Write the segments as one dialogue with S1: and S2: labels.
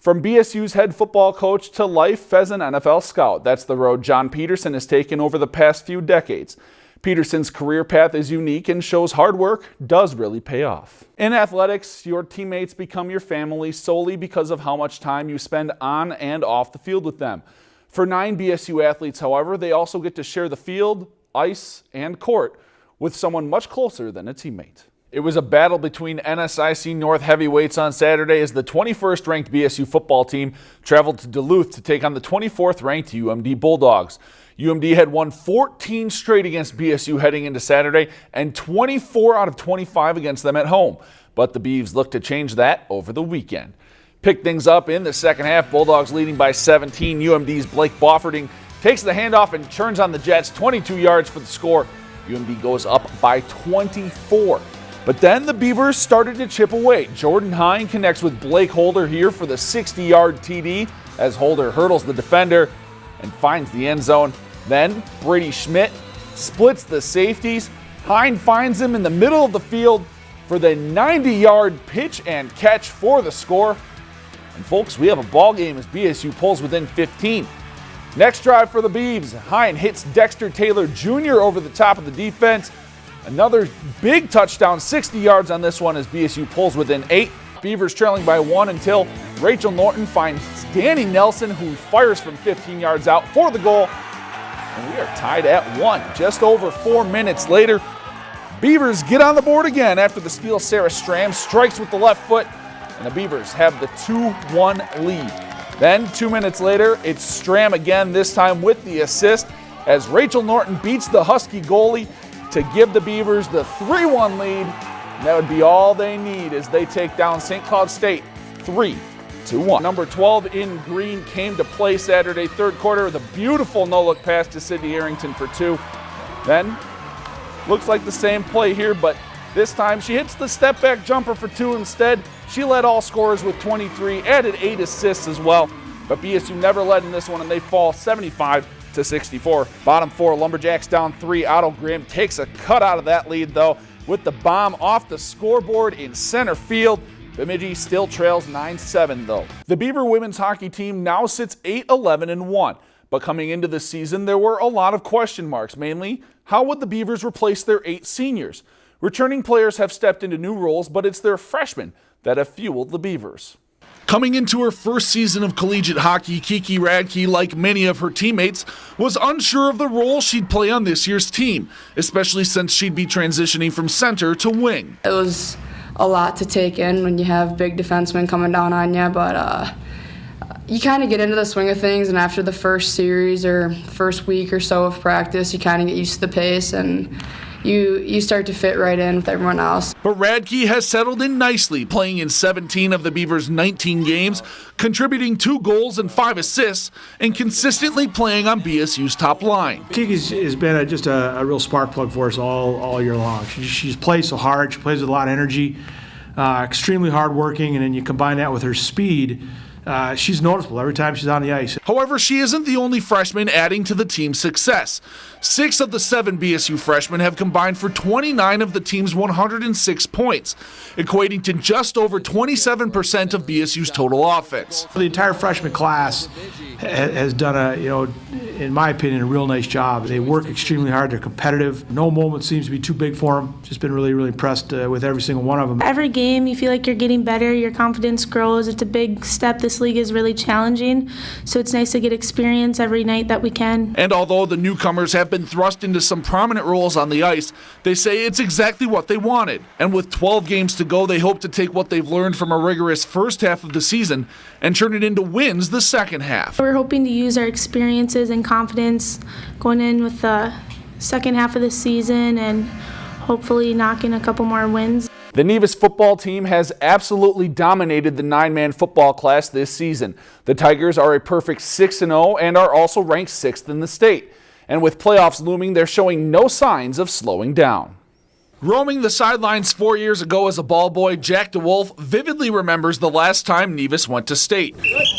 S1: From BSU's head football coach to life as an NFL scout, that's the road John Peterson has taken over the past few decades. Peterson's career path is unique and shows hard work does really pay off. In athletics, your teammates become your family solely because of how much time you spend on and off the field with them. For 9 BSU athletes, however, they also get to share the field, ice, and court with someone much closer than a teammate. It was a battle between NSIC North heavyweights on Saturday as the 21st ranked BSU football team traveled to Duluth to take on the 24th ranked UMD Bulldogs. UMD had won 14 straight against BSU heading into Saturday and 24 out of 25 against them at home. But the Beavs look to change that over the weekend. Pick things up in the second half. Bulldogs leading by 17. UMD's Blake Bofferding takes the handoff and turns on the Jets, 22 yards for the score. UMD goes up by 24. But then the Beavers started to chip away. Jordan Hine connects with Blake Holder here for the 60-yard TD as Holder hurdles the defender and finds the end zone. Then Brady Schmidt splits the safeties. Hine finds him in the middle of the field for the 90-yard pitch and catch for the score. And folks, we have a ball game as BSU pulls within 15. Next drive for the Beavs. Hine hits Dexter Taylor Jr. over the top of the defense. Another big touchdown, 60 yards on this one as BSU pulls within 8. Beavers trailing by 1 until Rachel Norton finds Danny Nelson, who fires from 15 yards out for the goal. And we are tied at 1. Just over 4 minutes later, Beavers get on the board again after the steal. Sarah Stram strikes with the left foot, and the Beavers have the 2-1 lead. Then 2 minutes later, it's Stram again, this time with the assist, as Rachel Norton beats the Husky goalie to give the Beavers the 3-1 lead. And that would be all they need as they take down St. Cloud State 3-1. Number 12 in green came to play Saturday, third quarter with a beautiful no-look pass to Sydney Arrington for 2. Then, looks like the same play here, but this time she hits the step-back jumper for 2 instead. She led all scorers with 23, added 8 assists as well. But BSU never led in this one, and they fall 75-64. Bottom 4, Lumberjacks down 3. Otto Graham takes a cut out of that lead, though, with the bomb off the scoreboard in center field. Bemidji still trails 9-7, though. The Beaver women's hockey team now sits 8-11-1. But coming into the season, there were a lot of question marks. Mainly, how would the Beavers replace their 8 seniors? Returning players have stepped into new roles, but it's their freshmen that have fueled the Beavers. Coming into her first season of collegiate hockey, Kiki Radke, like many of her teammates, was unsure of the role she'd play on this year's team, especially since she'd be transitioning from center to wing.
S2: It was a lot to take in when you have big defensemen coming down on you, but you kind of get into the swing of things, and after the first series or first week or so of practice, you kind of get used to the pace and you start to fit right in with everyone else.
S1: But Radke has settled in nicely, playing in 17 of the Beavers' 19 games, contributing 2 goals and 5 assists, and consistently playing on BSU's top line.
S3: Kiki's has been just a real spark plug for us all year long. She plays so hard. She plays with a lot of energy, extremely hardworking, and then you combine that with her speed. She's noticeable every time she's on the ice.
S1: However, she isn't the only freshman adding to the team's success. 6 of the 7 BSU freshmen have combined for 29 of the team's 106 points, equating to just over 27% of BSU's total offense.
S3: The entire freshman class has done in my opinion, a real nice job. They work extremely hard. They're competitive. No moment seems to be too big for them. Just been really, really impressed with every single one of them.
S4: Every game, you feel like you're getting better. Your confidence grows. It's a big step. This league is really challenging, so it's nice to get experience every night that we can.
S1: And although the newcomers have been thrust into some prominent roles on the ice, they say it's exactly what they wanted. And with 12 games to go, they hope to take what they've learned from a rigorous first half of the season and turn it into wins the second half.
S4: We're hoping to use our experiences and confidence going in with the second half of the season and hopefully knock in a couple more wins. The Nevis football team has absolutely dominated the 9-man football class this season. The Tigers are a perfect 6-0 and are also ranked 6th in the state. And with playoffs looming, they're showing no signs of slowing down. Roaming the sidelines 4 years ago as a ball boy, Jack DeWolf vividly remembers the last time Nevis went to state.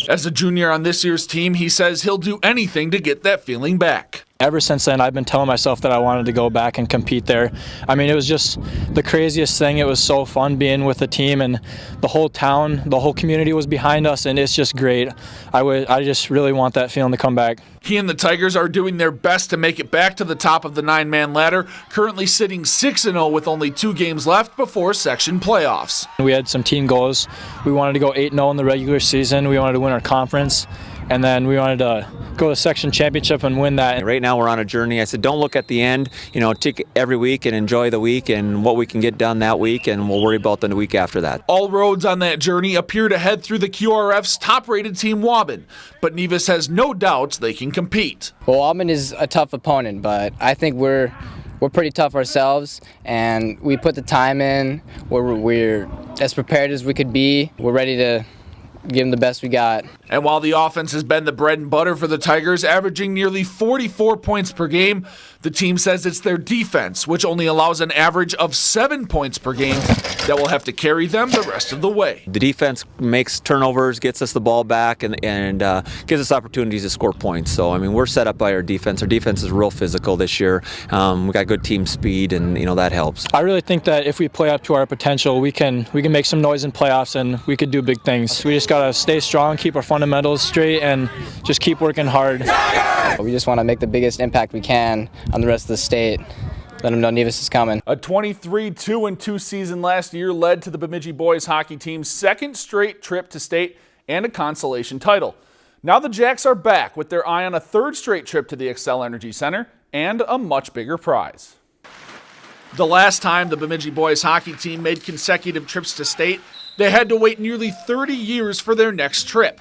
S4: As a junior on this year's team, he says he'll do anything to get that feeling back.
S5: Ever since then, I've been telling myself that I wanted to go back and compete there. I mean, it was just the craziest thing. It was so fun being with the team, and the whole town, the whole community was behind us, and it's just great. I just really want that feeling to come back.
S1: He and the Tigers are doing their best to make it back to the top of the 9-man ladder, currently sitting 6-0 with only 2 games left before section playoffs.
S5: We had some team goals. We wanted to go 8-0 in the regular season. We wanted to win our conference, and then we wanted to go to section championship and win that.
S6: Right now we're on a journey. I said, don't look at the end. Take every week and enjoy the week and what we can get done that week, and we'll worry about the week after that.
S1: All roads on that journey appear to head through the QRF's top-rated team, Waubun, but Nevis has no doubts they can compete.
S7: Well, Waubun is a tough opponent, but I think we're pretty tough ourselves, and we put the time in. We're as prepared as we could be. We're ready to give them the best we got.
S1: And while the offense has been the bread and butter for the Tigers, averaging nearly 44 points per game, the team says it's their defense, which only allows an average of 7 points per game, that will have to carry them the rest of the way.
S6: The defense makes turnovers, gets us the ball back, and gives us opportunities to score points. So, I mean, we're set up by our defense. Our defense is real physical this year. We got good team speed, and that helps.
S5: I really think that if we play up to our potential, we can make some noise in playoffs, and we could do big things. We just got to stay strong, keep our fundamentals straight, and just keep working hard.
S7: We just want to make the biggest impact we can on the rest of the state. Let them know Nevis is coming.
S1: A 23-2-2 season last year led to the Bemidji boys hockey team's second straight trip to state and a consolation title. Now the Jacks are back with their eye on a third straight trip to the Xcel Energy Center and a much bigger prize. The last time the Bemidji boys hockey team made consecutive trips to state, they had to wait nearly 30 years for their next trip.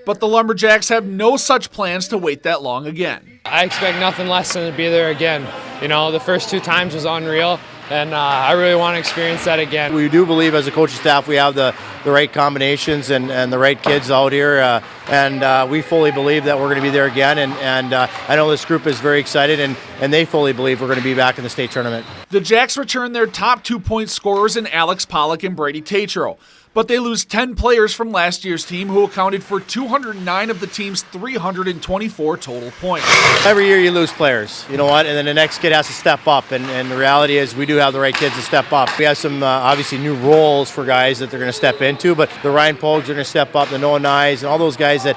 S1: But the Lumberjacks have no such plans to wait that long again.
S8: I expect nothing less than to be there again. The first 2 times was unreal, and I really want to experience that again.
S9: We do believe as a coaching staff we have the right combinations and the right kids out here, and we fully believe that we're going to be there again, and I know this group is very excited, and they fully believe we're going to be back in the state tournament.
S1: The Jacks return their top 2-point scorers in Alex Pollock and Brady Tatro, but they lose 10 players from last year's team who accounted for 209 of the team's 324 total points.
S9: Every year you lose players, you know what, and then the next kid has to step up, and the reality is we do have the right kids to step up. We have some obviously new roles for guys that they're going to step into, but the Ryan Pogues are going to step up, the Noah Nyes, and all those guys that,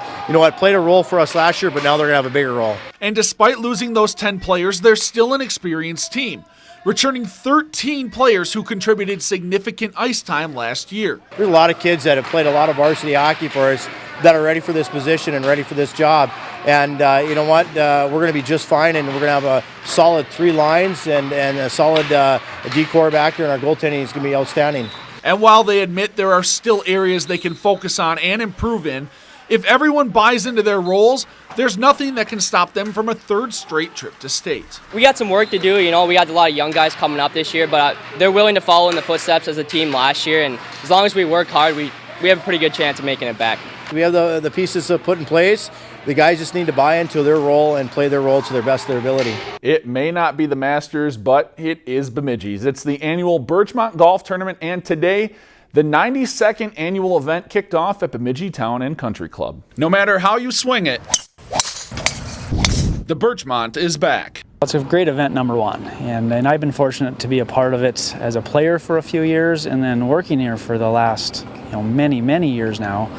S9: played a role for us last year, but now they're going to have a bigger role.
S1: And despite losing those 10 players, they're still an experienced team, returning 13 players who contributed significant ice time last year.
S9: There's a lot of kids that have played a lot of varsity hockey for us that are ready for this position and ready for this job. And we're going to be just fine, and we're going to have a solid 3 lines and a solid D-core back there, and our goaltending is going to be outstanding.
S1: And while they admit there are still areas they can focus on and improve in, if everyone buys into their roles, there's nothing that can stop them from a third straight trip to state.
S10: We got some work to do. We got a lot of young guys coming up this year, but they're willing to follow in the footsteps as a team last year, and as long as we work hard, we have a pretty good chance of making it back.
S9: We have the pieces to put in place. The guys just need to buy into their role and play their role to their best of their ability.
S1: It may not be the Masters, but it is Bemidji's. It's the annual Birchmont Golf Tournament, and today, the 92nd annual event kicked off at Bemidji Town and Country Club. No matter how you swing it, the Birchmont is back.
S11: It's a great event, number one, and I've been fortunate to be a part of it as a player for a few years and then working here for the last many years now,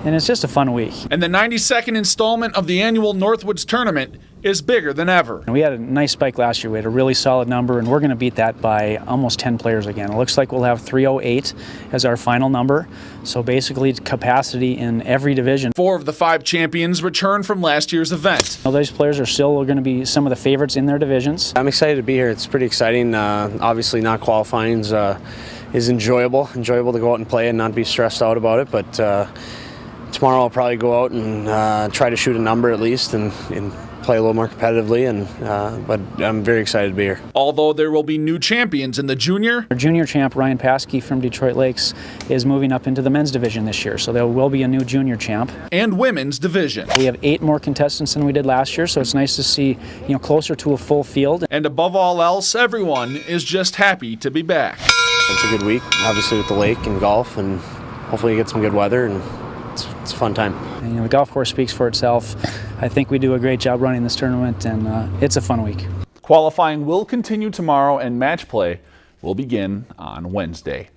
S11: and it's just a fun week.
S1: And the 92nd installment of the annual Northwoods Tournament is bigger than ever.
S11: We had a nice spike last year. We had a really solid number, and we're going to beat that by almost 10 players again. It looks like we'll have 308 as our final number, so basically capacity in every division.
S1: 4 of the 5 champions return from last year's event.
S11: Those players are still going to be some of the favorites in their divisions.
S12: I'm excited to be here. It's pretty exciting. Obviously not qualifying is enjoyable to go out and play and not be stressed out about it, but tomorrow I'll probably go out and try to shoot a number at least and play a little more competitively, but I'm very excited to be here.
S1: Although there will be new champions in the junior.
S11: Our junior champ, Ryan Paskey from Detroit Lakes, is moving up into the men's division this year, so there will be a new junior champ.
S1: And women's division.
S11: We have 8 more contestants than we did last year, so it's nice to see closer to a full field.
S1: And above all else, everyone is just happy to be back.
S12: It's a good week, obviously with the lake and golf, and hopefully you get some good weather, and it's a fun time.
S11: And, the golf course speaks for itself. I think we do a great job running this tournament, and it's a fun week.
S1: Qualifying will continue tomorrow and match play will begin on Wednesday.